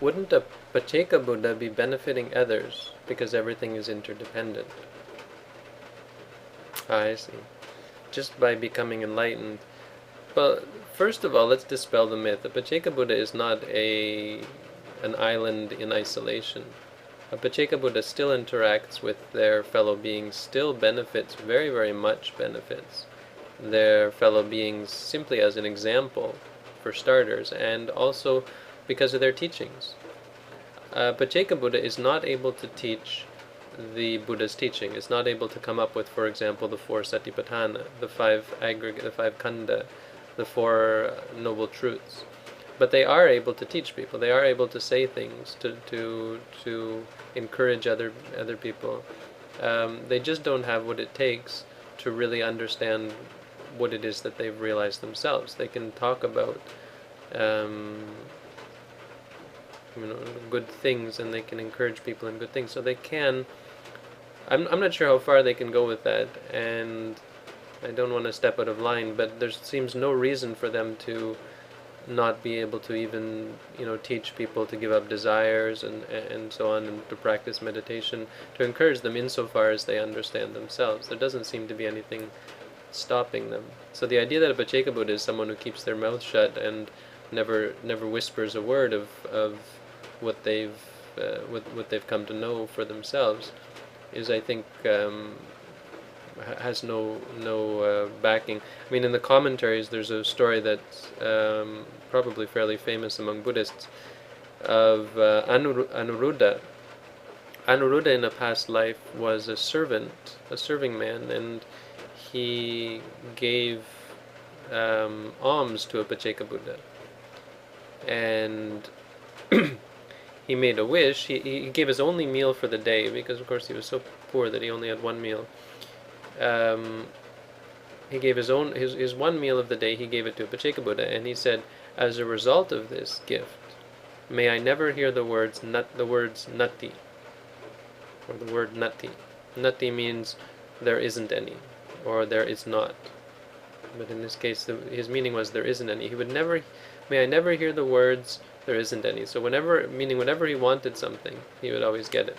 wouldn't a Pacceka Buddha be benefiting others because everything is interdependent? I see. Just by becoming enlightened. Well, first of all, let's dispel the myth. The Pacceka Buddha is not an island in isolation. A Pacceka Buddha still interacts with their fellow beings, still benefits, very, very much benefits their fellow beings simply as an example, for starters, and also because of their teachings. Pacceka Buddha is not able to teach the Buddha's teaching, is not able to come up with, for example, the 4 Satipatthana, the 5 aggregate, the 5 Khanda, the 4 Noble Truths. But they are able to teach people. They are able to say things to encourage other people. They just don't have what it takes to really understand what it is that they've realized themselves. They can talk about good things, and they can encourage people in good things. So they can. I'm not sure how far they can go with that, and I don't want to step out of line, but there seems no reason for them to not be able to even teach people to give up desires and so on, and to practice meditation, to encourage them insofar as they understand themselves. There doesn't seem to be anything stopping them. So the idea that a Pacceka Buddha is someone who keeps their mouth shut and never whispers a word of what they've come to know for themselves is, I think, has no backing. I mean, in the commentaries, there's a story that's probably fairly famous among Buddhists of Anuruddha. Anuruddha in a past life was a serving man, and he gave alms to a Pacceka Buddha. And he made a wish. He gave his only meal for the day, because of course he was so poor that he only had one meal. He gave his one meal of the day, he gave it to a Pacceka Buddha, and he said, as a result of this gift, may I never hear the words nati, or the word nati. Nati means there isn't any, or there is not. But in this case, his meaning was there isn't any. He would never, may I never hear the words there isn't any. So whenever he wanted something, he would always get it.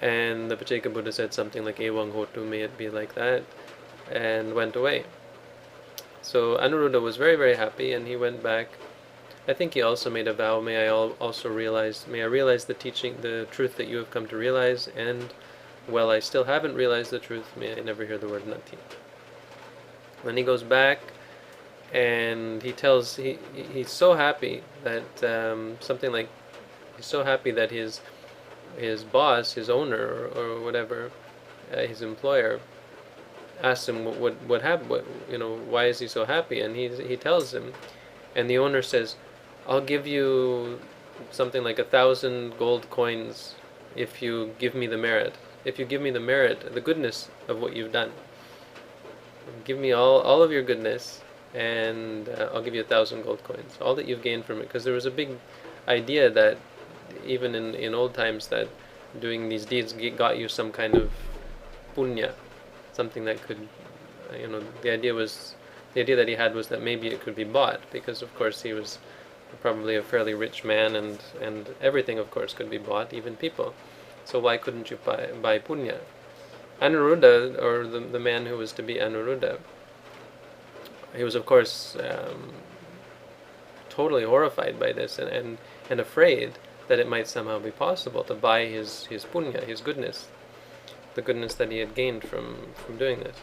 And the Pacceka Buddha said something like, Ewang hotu, may it be like that, and went away. So Anuruddha was very, very happy, and he went back. I think he also made a vow, may I realize the teaching, the truth that you have come to realize, and while I still haven't realized the truth, may I never hear the word nati. Then he goes back, and he tells, he's so happy that, he's so happy that his boss, his owner, or whatever, his employer, asks him what happened, why is he so happy, and he tells him, and the owner says, I'll give you something like 1,000 gold coins if you give me the merit. If you give me the merit, the goodness of what you've done. Give me all of your goodness, and I'll give you 1,000 gold coins. All that you've gained from it. Because there was a big idea that even in old times that doing these deeds got you some kind of punya, something that could, the idea that he had was that maybe it could be bought, because of course he was probably a fairly rich man, and everything of course could be bought, even people. So why couldn't you buy punya? Anuruddha, or the man who was to be Anuruddha, he was of course totally horrified by this, and afraid that it might somehow be possible to buy his punya, his goodness, the goodness that he had gained from doing this.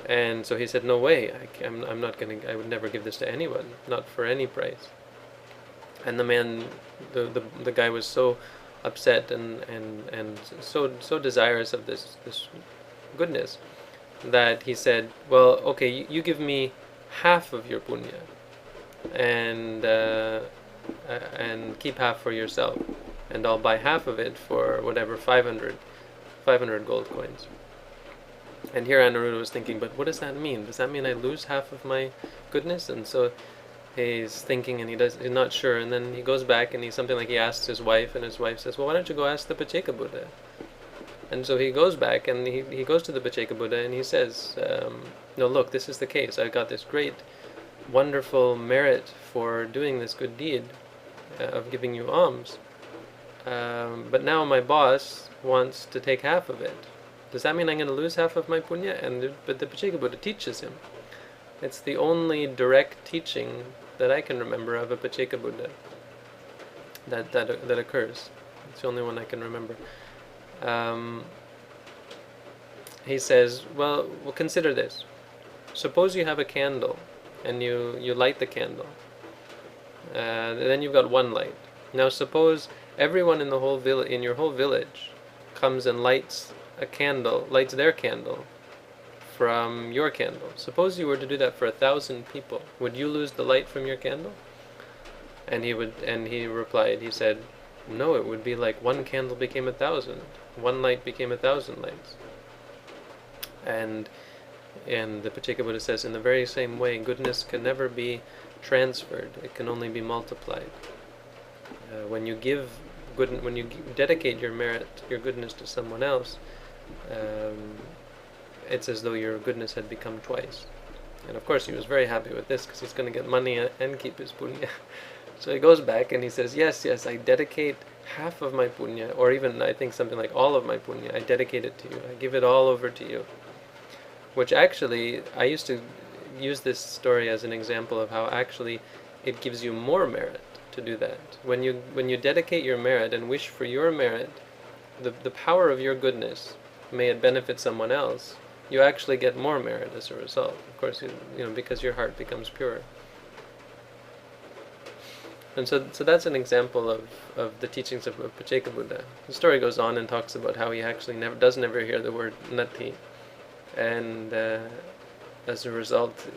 And so he said, no way, I'm not going to, I would never give this to anyone, not for any price. And the man, the guy was so upset and so desirous of this goodness that he said, well, okay, you give me half of your punya, and keep half for yourself, and I'll buy half of it for whatever, 500 gold coins. And here Anuruddha was thinking, but what does that mean? Does that mean I lose half of my goodness? And so he's thinking, and he's not sure, and then he goes back, and he asks his wife, and his wife says, well, why don't you go ask the Pacceka Buddha? And so he goes back, and he goes to the Pacceka Buddha, and he says, no, look, this is the case. I got this great, wonderful merit for doing this good deed, of giving you alms. But now my boss wants to take half of it. Does that mean I'm going to lose half of my punya? But the Pacceka Buddha teaches him. It's the only direct teaching that I can remember of a Pacceka Buddha that occurs. It's the only one I can remember. He says, well, consider this. Suppose you have a candle, and you light the candle. Then you've got one light. Now suppose everyone in the whole in your whole village comes and lights their candle from your candle. Suppose you were to do that for 1,000 people. Would you lose the light from your candle? And he replied, he said, no, it would be like one candle became 1,000. One light became 1,000 lights. And the Pacceka Buddha says, in the very same way, goodness can never be transferred. It can only be multiplied. When you dedicate your merit, your goodness to someone else, it's as though your goodness had become twice. And of course he was very happy with this, because he's going to get money and keep his punya. So he goes back and he says, yes, I dedicate half of my punya, or even I think something like all of my punya. I dedicate it to you. I give it all over to you. Which actually, I used to use this story as an example of how actually it gives you more merit to do that. When you dedicate your merit and wish for your merit, the power of your goodness, may it benefit someone else, you actually get more merit as a result. Of course, because your heart becomes pure. And so that's an example of the teachings of Pacceka Buddha. The story goes on and talks about how he actually does never hear the word nati. And as a result,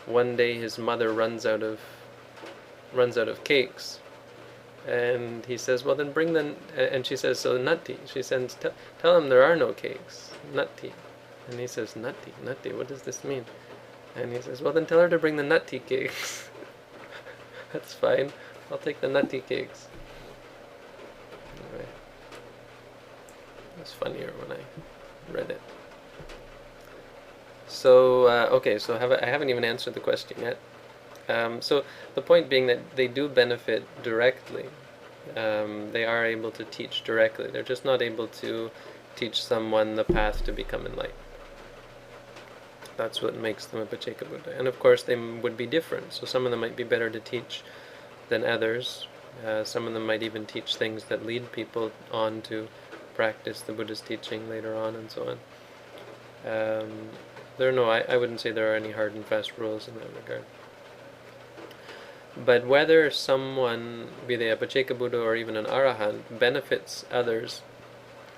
one day his mother runs out of cakes, and he says, well then bring them. And she says, so nati. She says, tell him there are no cakes, nati. And he says, nati, what does this mean? And he says, well then tell her to bring the nati cakes. That's fine, I'll take the nati cakes. Anyway, it was funnier when I read it. So, okay, so I haven't even answered the question yet. So the point being that they do benefit directly. They are able to teach directly. They're just not able to teach someone the path to become enlightened. That's what makes them a Pacceka Buddha. And of course they would be different. So some of them might be better to teach than others. Some of them might even teach things that lead people on to practice the Buddha's teaching later on, and so on. I wouldn't say there are any hard and fast rules in that regard. But whether someone, be they a Pacceka Buddha or even an Arahant, benefits others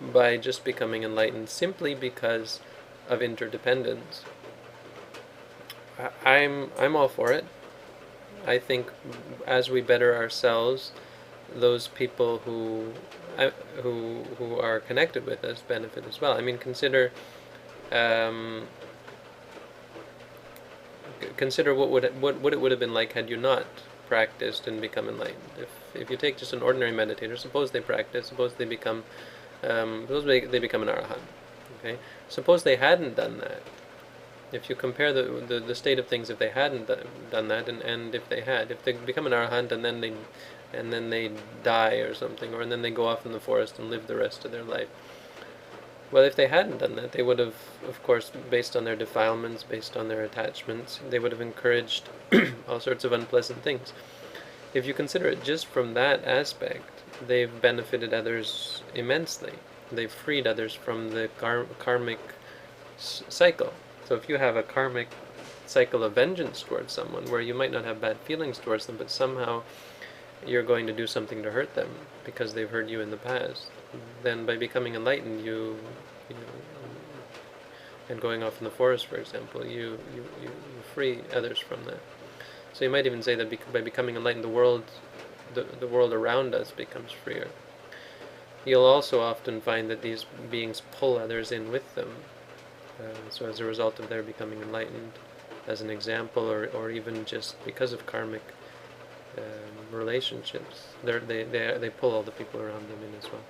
by just becoming enlightened simply because of interdependence, I'm all for it. I think as we better ourselves, those people who are connected with us benefit as well. I mean, consider what it would have been like had you not practiced and become enlightened. If you take just an ordinary meditator, suppose they practice, suppose they become an Arahant. Okay, suppose they hadn't done that. If you compare the state of things, if they hadn't done that, and if they become an Arahant and then they die or something, and then they go off in the forest and live the rest of their life. Well, if they hadn't done that, they would have, of course, based on their defilements, based on their attachments, they would have encouraged all sorts of unpleasant things. If you consider it just from that aspect, they've benefited others immensely. They've freed others from the karmic cycle. So if you have a karmic cycle of vengeance towards someone, where you might not have bad feelings towards them, but somehow you're going to do something to hurt them because they've hurt you in the past, then by becoming enlightened, and going off in the forest, for example, you free others from that. So you might even say that by becoming enlightened, the world around us becomes freer. You'll also often find that these beings pull others in with them. So as a result of their becoming enlightened, as an example, or even just because of karmic relationships, they pull all the people around them in as well.